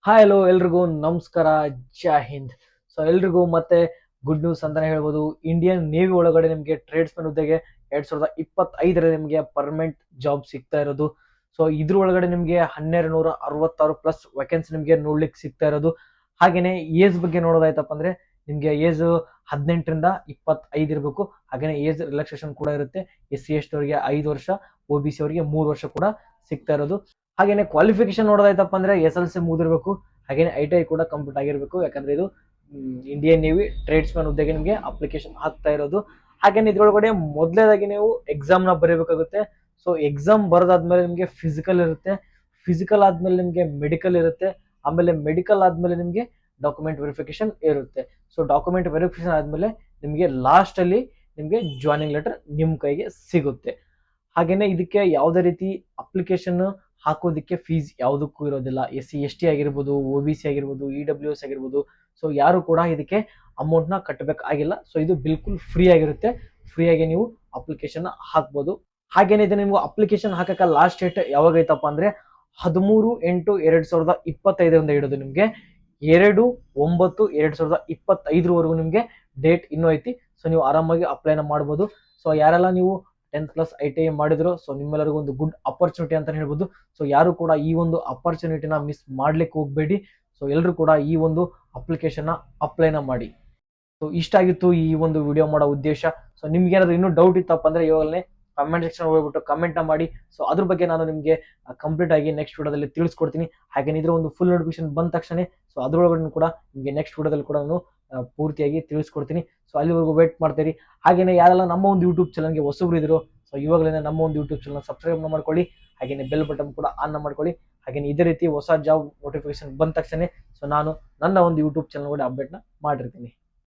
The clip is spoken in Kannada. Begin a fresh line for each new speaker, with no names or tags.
ಹಾಯ್ ಹಲೋ ಎಲ್ರಿಗೂ ನಮಸ್ಕಾರ. ಜೈ ಹಿಂದ್. ಸೊ ಎಲ್ರಿಗೂ ಮತ್ತೆ ಗುಡ್ ನ್ಯೂಸ್ ಅಂತಾನೆ ಹೇಳ್ಬೋದು. ಇಂಡಿಯನ್ ನೇವಿ ಒಳಗಡೆ ನಿಮಗೆ ಟ್ರೇಡ್ಸ್ಮನ್ ಹುದ್ದೆಗೆ 2025ರಲ್ಲಿ ನಿಮಗೆ ಪರ್ಮನೆಂಟ್ ಜಾಬ್ ಸಿಗ್ತಾ ಇರೋದು. ಸೊ ಇದ್ರ ಒಳಗಡೆ ನಿಮಗೆ 1266 ಪ್ಲಸ್ ವೇಕೆನ್ಸಿ ನಿಮಗೆ ನೋಡ್ಲಿಕ್ಕೆ ಸಿಗ್ತಾ ಇರೋದು. ಹಾಗೇನೆ ಏಜ್ ಬಗ್ಗೆ ನೋಡೋದಾಯ್ತಪ್ಪ ಅಂದ್ರೆ ನಿಮಗೆ ಏಜ್ 18ರಿಂದ 25 ಇರಬೇಕು. ಹಾಗೇನೆ ಏಜ್ ರಿಲ್ಯಾಕ್ಸೇಷನ್ ಕೂಡ ಇರುತ್ತೆ. SC/ST ಅವರಿಗೆ 5 ವರ್ಷ, OBC ಅವರಿಗೆ 3 ವರ್ಷ ಕೂಡ ಸಿಗ್ತಾ ಇರೋದು. ಹಾಗೇನೆ ಕ್ವಾಲಿಫಿಕೇಶನ್ ನೋಡೋದಾಯ್ತಪ್ಪ ಅಂದ್ರೆ SLC ಮುಗಿದಿರಬೇಕು. ಹಾಗೇನೆ ITI ಕೂಡ ಕಂಪ್ಲೀಟ್ ಆಗಿರಬೇಕು. ಯಾಕಂದ್ರೆ ಇದು ಇಂಡಿಯನ್ ನೇವಿ ಟ್ರೇಡ್ಸ್ಮನ್ ಹುದ್ದೆಗೆ ನಿಮಗೆ ಅಪ್ಲಿಕೇಶನ್ ಹಾಕ್ತಾ ಇರೋದು. ಹಾಗೇನೆ ಇದ್ರೊಳಗಡೆ ಮೊದಲನೇದಾಗಿ ನೀವು ಎಕ್ಸಾಮ್ ನ ಬರೀಬೇಕಾಗುತ್ತೆ. ಸೊ ಎಕ್ಸಾಮ್ ಬರೋದಾದ್ಮೇಲೆ ನಿಮಗೆ ಫಿಸಿಕಲ್ ಇರುತ್ತೆ. ಫಿಸಿಕಲ್ ಆದ್ಮೇಲೆ ನಿಮಗೆ ಮೆಡಿಕಲ್ ಇರುತ್ತೆ. ಆಮೇಲೆ ಮೆಡಿಕಲ್ ಆದ್ಮೇಲೆ ನಿಮಗೆ ಡಾಕ್ಯುಮೆಂಟ್ ವೆರಿಫಿಕೇಶನ್ ಇರುತ್ತೆ. ಸೊ ಡಾಕ್ಯುಮೆಂಟ್ ವೆರಿಫಿಕೇಶನ್ ಆದ್ಮೇಲೆ ನಿಮಗೆ ಲಾಸ್ಟ್ ಅಲ್ಲಿ ನಿಮಗೆ ಜಾಯ್ನಿಂಗ್ ಲೆಟರ್ ನಿಮ್ ಕೈಗೆ ಸಿಗುತ್ತೆ. ಹಾಗೇನೆ ಇದಕ್ಕೆ ಯಾವುದೇ ರೀತಿ ಅಪ್ಲಿಕೇಶನ್ ಹಾಕೋದಕ್ಕೆ ಫೀಸ್ ಯಾವುದಕ್ಕೂ ಇರೋದಿಲ್ಲ. SC/ST ಆಗಿರ್ಬೋದು, OBC ಆಗಿರ್ಬೋದು, EWS ಆಗಿರ್ಬೋದು. ಸೊ ಯಾರು ಕೂಡ ಇದಕ್ಕೆ ಅಮೌಂಟ್ ನ ಕಟ್ಟಬೇಕಾಗಿಲ್ಲ. ಸೊ ಇದು ಬಿಲ್ಕುಲ್ ಫ್ರೀ ಆಗಿರುತ್ತೆ. ಫ್ರೀ ಆಗಿ ನೀವು ಅಪ್ಲಿಕೇಶನ್ ಹಾಕ್ಬೋದು. ಹಾಗೇನೆ ಇದು ನಿಮ್ಗೆ ಅಪ್ಲಿಕೇಶನ್ ಹಾಕಕ್ಕೆ ಲಾಸ್ಟ್ ಡೇಟ್ ಯಾವಾಗ ಐತಪ್ಪ ಅಂದ್ರೆ 13/8/2025 ಹಿಡಿದು ನಿಮ್ಗೆ 2/9/2025 ನಿಮ್ಗೆ ಡೇಟ್ ಇನ್ನೂ ಐತಿ. ಸೊ ನೀವು ಆರಾಮಾಗಿ ಅಪ್ಲೈನ ಮಾಡ್ಬೋದು. ಸೊ ಯಾರೆಲ್ಲ ನೀವು 10+ ITI ಮಾಡಿದ್ರು, ಸೊ ನಿಮ್ಮೆಲ್ಲರಿಗೂ ಒಂದು ಗುಡ್ ಅಪರ್ಚುನಿಟಿ ಅಂತ ಹೇಳ್ಬೋದು. ಸೊ ಯಾರು ಕೂಡ ಈ ಒಂದು ಅಪರ್ಚುನಿಟಿನ ಮಿಸ್ ಮಾಡ್ಲಿಕ್ಕೆ ಹೋಗ್ಬೇಡಿ. ಸೊ ಎಲ್ಲರೂ ಕೂಡ ಈ ಒಂದು ಅಪ್ಲಿಕೇಶನ್ ಅಪ್ಲೈನ ಮಾಡಿ. ಸೊ ಇಷ್ಟ ಆಗಿತ್ತು ಈ ಒಂದು ವಿಡಿಯೋ ಮಾಡೋ ಉದ್ದೇಶ. ಸೊ ನಿಮ್ಗೆ ಏನಾದ್ರು ಇನ್ನೂ ಡೌಟ್ ಇತ್ತಪ್ಪ ಅಂದ್ರೆ ಇವಾಗಲೇ ಕಮೆಂಟ್ ಸೆಕ್ಷನ್ ಹೋಗ್ಬಿಟ್ಟು ಕಮೆಂಟ್ ಮಾಡಿ. ಸೊ ಅದ್ರ ಬಗ್ಗೆ ನಾನು ನಿಮಗೆ ಕಂಪ್ಲೀಟ್ ಆಗಿ ನೆಕ್ಸ್ಟ್ ವಿಡಿಯೋದಲ್ಲಿ ತಿಳಿಸ್ಕೊಡ್ತೀನಿ. ಹಾಗೆ ಇದ್ರ ಒಂದು ಫುಲ್ ನೋಟಿಫಿಕೇಶನ್ ಬಂದ ತಕ್ಷಣ ಸೊ ಅದ್ರೊಳಗಡೆ ಕೂಡ ನಿಮಗೆ ನೆಕ್ಸ್ಟ್ ವಿಡಿಯೋದಲ್ಲಿ ಕೂಡ ನಾನು ಪೂರ್ತಿಯಾಗಿ ತಿಳಿಸ್ಕೊಡ್ತೀನಿ. ಸೊ ಅಲ್ಲಿವರೆಗೂ ವೇಟ್ ಮಾಡ್ತೀರಿ. ಹಾಗೇನೆ ಯಾರೆಲ್ಲ ನಮ್ಮ ಒಂದು ಯೂಟ್ಯೂಬ್ ಚಾನಲ್ಗೆ ಹೊಸಬ್ರು ಇದ್ರು, ಸೊ ಇವಾಗಲೇ ನಮ್ಮ ಒಂದು ಯೂಟ್ಯೂಬ್ ಚಾನಲ್ ಸಬ್ಸ್ಕ್ರೈಬ್ ಮಾಡ್ಕೊಳ್ಳಿ. ಹಾಗೇನೆ ಬೆಲ್ ಬಟನ್ ಕೂಡ ಆನ್ ಮಾಡ್ಕೊಳ್ಳಿ. ಹಾಗೇನೆ ಇದೇ ರೀತಿ ಹೊಸ ಜಾಬ್ ನೋಟಿಫಿಕೇಶನ್ ಬಂದ ತಕ್ಷಣ ಸೊ ನಾನು ನನ್ನ ಒಂದು ಯೂಟ್ಯೂಬ್ ಚಾನಲ್ ಕೂಡ ಅಪ್ಡೇಟ್ನ ಮಾಡಿರ್ತೀನಿ.